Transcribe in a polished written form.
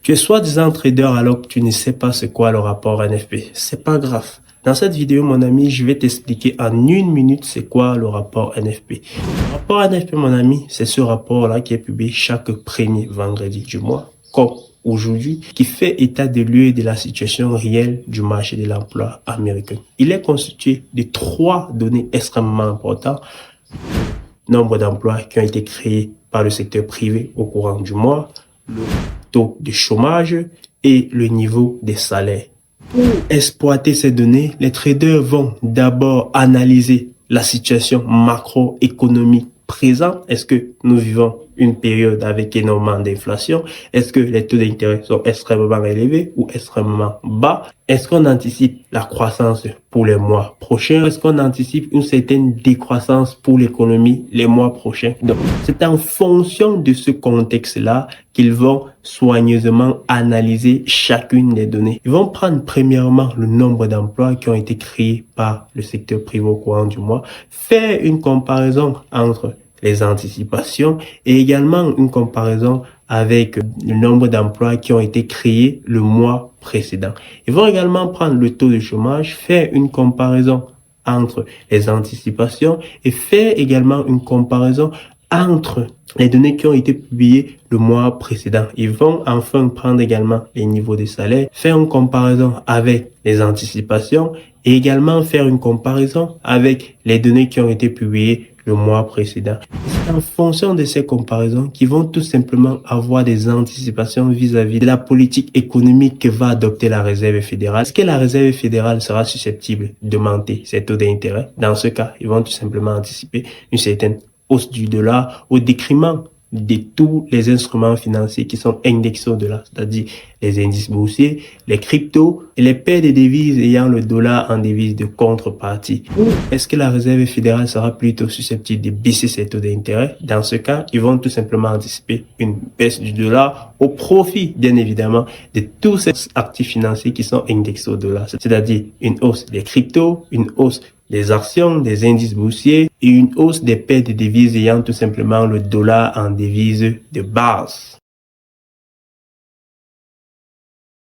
Tu es soi-disant trader alors que tu ne sais pas c'est quoi le rapport NFP. C'est pas grave. Dans cette vidéo, mon ami, je vais t'expliquer en 1 minute c'est quoi le rapport NFP. Le rapport NFP, mon ami, c'est ce rapport-là qui est publié chaque premier vendredi du mois, comme aujourd'hui, qui fait état de lieu de la situation réelle du marché de l'emploi américain. Il est constitué de 3 données extrêmement importantes. Nombre d'emplois qui ont été créés par le secteur privé au courant du mois, le taux de chômage et le niveau des salaires. Pour exploiter ces données, les traders vont d'abord analyser la situation macroéconomique présente. Est-ce que nous vivons une période avec énormément d'inflation? Est-ce que les taux d'intérêt sont extrêmement élevés ou extrêmement bas? Est-ce qu'on anticipe la croissance pour les mois prochains? Est-ce qu'on anticipe une certaine décroissance pour l'économie les mois prochains? Donc, c'est en fonction de ce contexte-là qu'ils vont soigneusement analyser chacune des données. Ils vont prendre premièrement le nombre d'emplois qui ont été créés par le secteur privé au courant du mois, faire une comparaison entre les anticipations et également une comparaison avec le nombre d'emplois qui ont été créés le mois précédent. Ils vont également prendre le taux de chômage, faire une comparaison entre les anticipations et faire également une comparaison entre les données qui ont été publiées le mois précédent. Ils vont enfin prendre également les niveaux de salaire, faire une comparaison avec les anticipations et également faire une comparaison avec les données qui ont été publiées le mois précédent. C'est en fonction de ces comparaisons qu'ils vont tout simplement avoir des anticipations vis-à-vis de la politique économique que va adopter la Réserve fédérale. Est-ce que la Réserve fédérale sera susceptible d'augmenter ses taux d'intérêt? Dans ce cas, ils vont tout simplement anticiper une certaine hausse du dollar au détriment de tous les instruments financiers qui sont indexés au dollar, c'est-à-dire les indices boursiers, les cryptos et les paires de devises ayant le dollar en devise de contrepartie. Ou est-ce que la Réserve fédérale sera plutôt susceptible de baisser ses taux d'intérêt? Dans ce cas, ils vont tout simplement anticiper une baisse du dollar au profit, bien évidemment, de tous ces actifs financiers qui sont indexés au dollar, c'est-à-dire une hausse des cryptos, une hausse des actions, des indices boursiers et une hausse des paires de devises ayant tout simplement le dollar en devise de base.